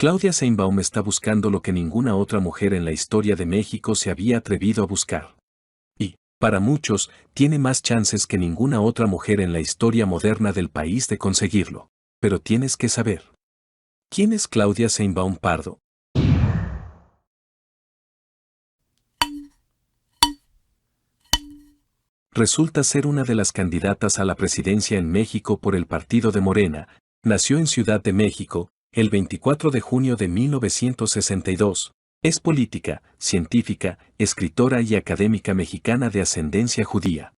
Claudia Sheinbaum está buscando lo que ninguna otra mujer en la historia de México se había atrevido a buscar. Y, para muchos, tiene más chances que ninguna otra mujer en la historia moderna del país de conseguirlo. Pero tienes que saber. ¿Quién es Claudia Sheinbaum Pardo? Resulta ser una de las candidatas a la presidencia en México por el partido de Morena. Nació en Ciudad de México, el 24 de junio de 1962. Es política, científica, escritora y académica mexicana de ascendencia judía.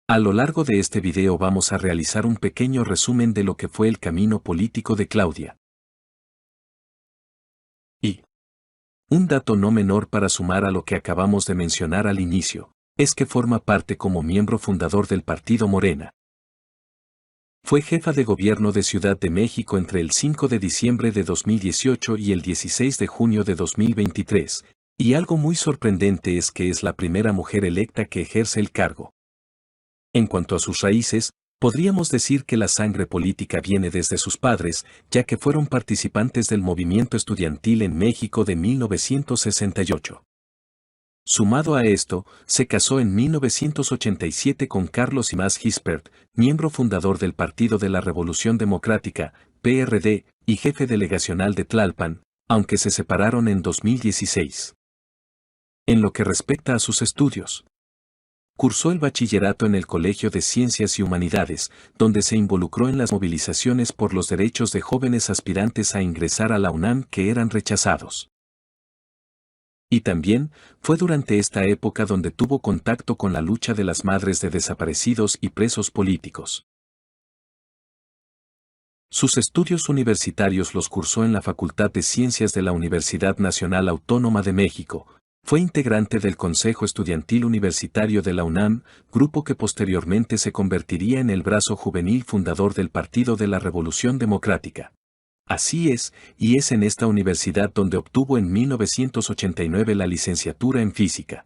A lo largo de este video vamos a realizar un pequeño resumen de lo que fue el camino político de Claudia. Y un dato no menor para sumar a lo que acabamos de mencionar al inicio, es que forma parte como miembro fundador del partido Morena. Fue jefa de gobierno de Ciudad de México entre el 5 de diciembre de 2018 y el 16 de junio de 2023, y algo muy sorprendente es que es la primera mujer electa que ejerce el cargo. En cuanto a sus raíces, podríamos decir que la sangre política viene desde sus padres, ya que fueron participantes del movimiento estudiantil en México de 1968. Sumado a esto, se casó en 1987 con Carlos Imaz Gispert, miembro fundador del Partido de la Revolución Democrática, PRD, y jefe delegacional de Tlalpan, aunque se separaron en 2016. En lo que respecta a sus estudios, cursó el bachillerato en el Colegio de Ciencias y Humanidades, donde se involucró en las movilizaciones por los derechos de jóvenes aspirantes a ingresar a la UNAM que eran rechazados. Y también fue durante esta época donde tuvo contacto con la lucha de las madres de desaparecidos y presos políticos. Sus estudios universitarios los cursó en la Facultad de Ciencias de la Universidad Nacional Autónoma de México. Fue integrante del Consejo Estudiantil Universitario de la UNAM, grupo que posteriormente se convertiría en el brazo juvenil fundador del Partido de la Revolución Democrática. Así es, y es en esta universidad donde obtuvo en 1989 la licenciatura en física.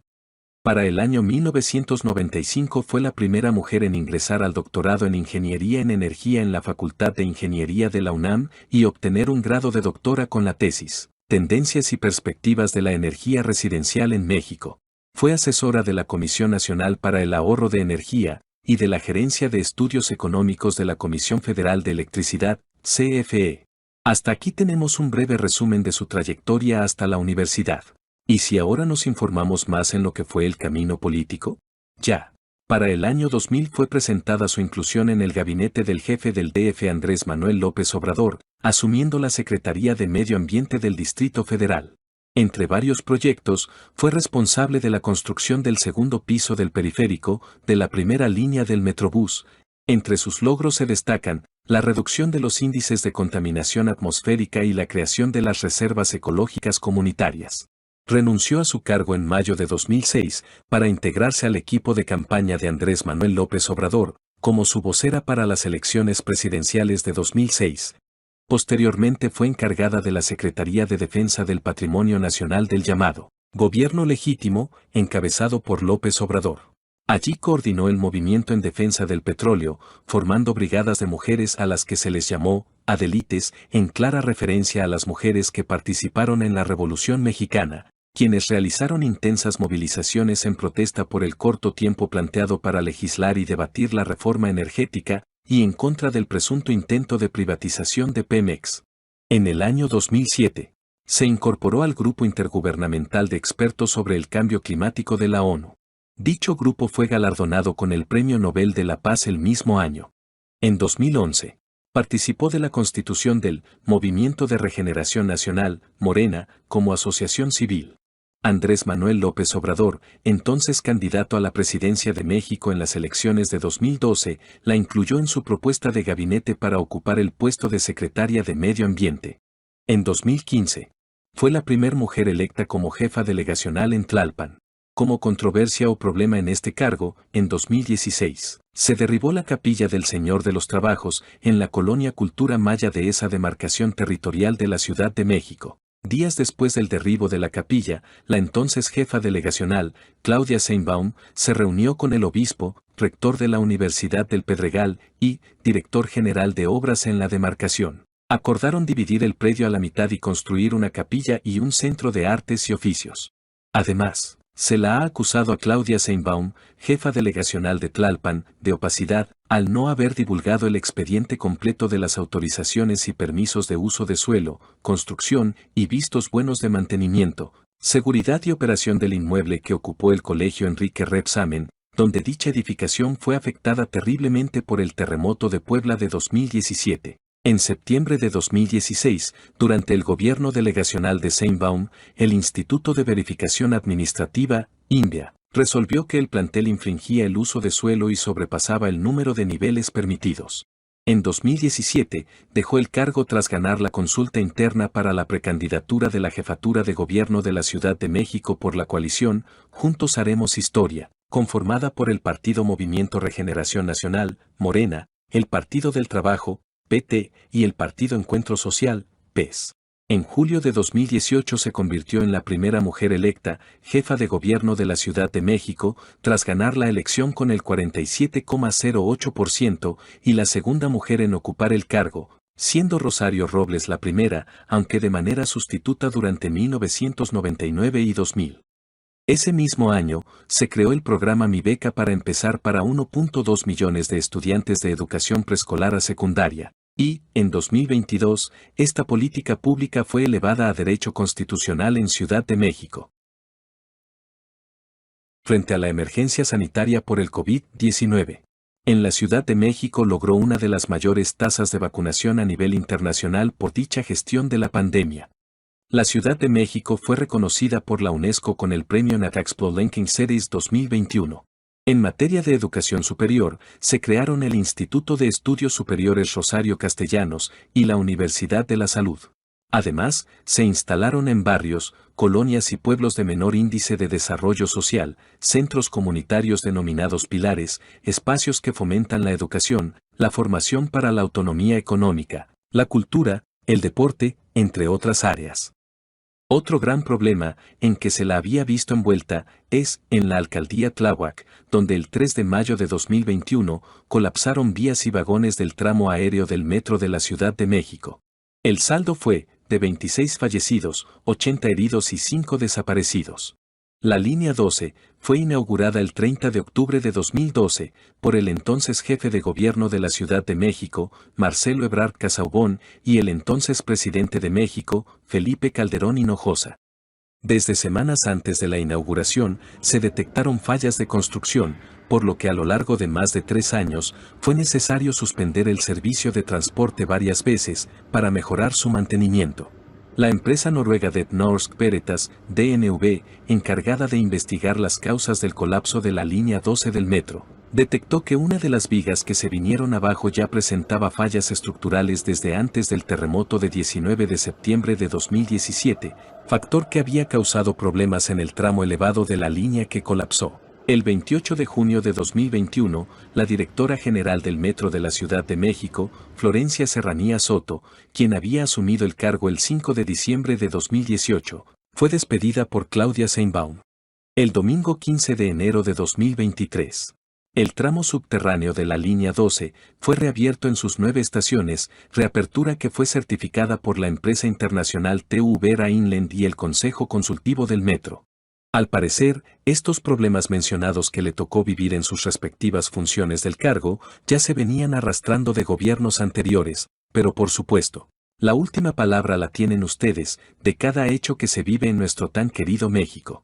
Para el año 1995 fue la primera mujer en ingresar al doctorado en Ingeniería en Energía en la Facultad de Ingeniería de la UNAM y obtener un grado de doctora con la tesis, Tendencias y Perspectivas de la Energía Residencial en México. Fue asesora de la Comisión Nacional para el Ahorro de Energía y de la Gerencia de Estudios Económicos de la Comisión Federal de Electricidad, CFE. Hasta aquí tenemos un breve resumen de su trayectoria hasta la universidad. ¿Y si ahora nos informamos más en lo que fue el camino político? Ya. Para el año 2000 fue presentada su inclusión en el gabinete del jefe del DF Andrés Manuel López Obrador, asumiendo la Secretaría de Medio Ambiente del Distrito Federal. Entre varios proyectos, fue responsable de la construcción del segundo piso del periférico, de la primera línea del Metrobús. Entre sus logros se destacan la reducción de los índices de contaminación atmosférica y la creación de las reservas ecológicas comunitarias. Renunció a su cargo en mayo de 2006 para integrarse al equipo de campaña de Andrés Manuel López Obrador, como su vocera para las elecciones presidenciales de 2006. Posteriormente fue encargada de la Secretaría de Defensa del Patrimonio Nacional del llamado Gobierno Legítimo, encabezado por López Obrador. Allí coordinó el movimiento en defensa del petróleo, formando brigadas de mujeres a las que se les llamó Adelites, en clara referencia a las mujeres que participaron en la Revolución Mexicana, quienes realizaron intensas movilizaciones en protesta por el corto tiempo planteado para legislar y debatir la reforma energética, y en contra del presunto intento de privatización de Pemex. En el año 2007, se incorporó al Grupo Intergubernamental de Expertos sobre el Cambio Climático de la ONU. Dicho grupo fue galardonado con el Premio Nobel de la Paz el mismo año. En 2011, participó de la constitución del Movimiento de Regeneración Nacional, Morena, como asociación civil. Andrés Manuel López Obrador, entonces candidato a la presidencia de México en las elecciones de 2012, la incluyó en su propuesta de gabinete para ocupar el puesto de secretaria de Medio Ambiente. En 2015, fue la primer mujer electa como jefa delegacional en Tlalpan. Como controversia o problema en este cargo, en 2016, se derribó la Capilla del Señor de los Trabajos en la colonia Cultura Maya de esa demarcación territorial de la Ciudad de México. Días después del derribo de la capilla, la entonces jefa delegacional, Claudia Sheinbaum, se reunió con el obispo, rector de la Universidad del Pedregal y director general de obras en la demarcación. Acordaron dividir el predio a la mitad y construir una capilla y un centro de artes y oficios. Además, se la ha acusado a Claudia Sheinbaum, jefa delegacional de Tlalpan, de opacidad, al no haber divulgado el expediente completo de las autorizaciones y permisos de uso de suelo, construcción y vistos buenos de mantenimiento, seguridad y operación del inmueble que ocupó el colegio Enrique Rebsamen, donde dicha edificación fue afectada terriblemente por el terremoto de Puebla de 2017. En septiembre de 2016, durante el gobierno delegacional de Sheinbaum, el Instituto de Verificación Administrativa, INVIA, resolvió que el plantel infringía el uso de suelo y sobrepasaba el número de niveles permitidos. En 2017, dejó el cargo tras ganar la consulta interna para la precandidatura de la jefatura de gobierno de la Ciudad de México por la coalición Juntos Haremos Historia, conformada por el Partido Movimiento Regeneración Nacional, Morena, el Partido del Trabajo, PT, y el Partido Encuentro Social, PES. En julio de 2018 se convirtió en la primera mujer electa, jefa de gobierno de la Ciudad de México, tras ganar la elección con el 47,08% y la segunda mujer en ocupar el cargo, siendo Rosario Robles la primera, aunque de manera sustituta durante 1999 y 2000. Ese mismo año, se creó el programa Mi Beca para empezar para 1.2 millones de estudiantes de educación preescolar a secundaria. Y, en 2022, esta política pública fue elevada a derecho constitucional en Ciudad de México. Frente a la emergencia sanitaria por el COVID-19. En la Ciudad de México logró una de las mayores tasas de vacunación a nivel internacional por dicha gestión de la pandemia. La Ciudad de México fue reconocida por la UNESCO con el premio NATAXPLO Ranking Series 2021. En materia de educación superior, se crearon el Instituto de Estudios Superiores Rosario Castellanos y la Universidad de la Salud. Además, se instalaron en barrios, colonias y pueblos de menor índice de desarrollo social, centros comunitarios denominados pilares, espacios que fomentan la educación, la formación para la autonomía económica, la cultura, el deporte, entre otras áreas. Otro gran problema en que se la había visto envuelta es en la alcaldía Tláhuac, donde el 3 de mayo de 2021 colapsaron vías y vagones del tramo aéreo del metro de la Ciudad de México. El saldo fue de 26 fallecidos, 80 heridos y 5 desaparecidos. La línea 12 fue inaugurada el 30 de octubre de 2012 por el entonces jefe de gobierno de la Ciudad de México, Marcelo Ebrard Casaubon, y el entonces presidente de México, Felipe Calderón Hinojosa. Desde semanas antes de la inauguración se detectaron fallas de construcción, por lo que a lo largo de más de 3 años fue necesario suspender el servicio de transporte varias veces para mejorar su mantenimiento. La empresa noruega Det Norsk Veritas, DNV, encargada de investigar las causas del colapso de la línea 12 del metro, detectó que una de las vigas que se vinieron abajo ya presentaba fallas estructurales desde antes del terremoto de 19 de septiembre de 2017, factor que había causado problemas en el tramo elevado de la línea que colapsó. El 28 de junio de 2021, la directora general del Metro de la Ciudad de México, Florencia Serranía Soto, quien había asumido el cargo el 5 de diciembre de 2018, fue despedida por Claudia Sheinbaum. El domingo 15 de enero de 2023. El tramo subterráneo de la línea 12 fue reabierto en sus 9 estaciones, reapertura que fue certificada por la empresa internacional TÜV Rheinland y el Consejo Consultivo del Metro. Al parecer, estos problemas mencionados que le tocó vivir en sus respectivas funciones del cargo ya se venían arrastrando de gobiernos anteriores, pero por supuesto, la última palabra la tienen ustedes, de cada hecho que se vive en nuestro tan querido México.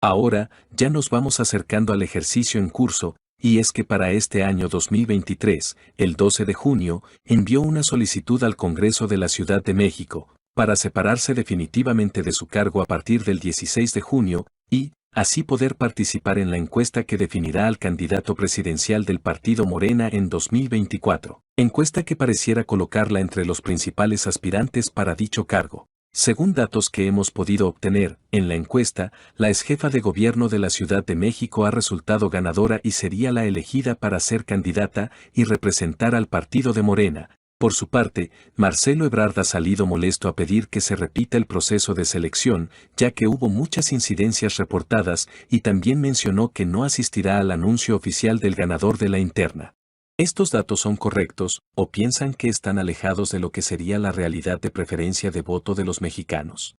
Ahora, ya nos vamos acercando al ejercicio en curso, y es que para este año 2023, el 12 de junio, envió una solicitud al Congreso de la Ciudad de México, para separarse definitivamente de su cargo a partir del 16 de junio, y, así poder participar en la encuesta que definirá al candidato presidencial del partido Morena en 2024, encuesta que pareciera colocarla entre los principales aspirantes para dicho cargo. Según datos que hemos podido obtener, en la encuesta, la exjefa de gobierno de la Ciudad de México ha resultado ganadora y sería la elegida para ser candidata y representar al partido de Morena. Por su parte, Marcelo Ebrard ha salido molesto a pedir que se repita el proceso de selección, ya que hubo muchas incidencias reportadas, y también mencionó que no asistirá al anuncio oficial del ganador de la interna. ¿Estos datos son correctos o piensan que están alejados de lo que sería la realidad de preferencia de voto de los mexicanos?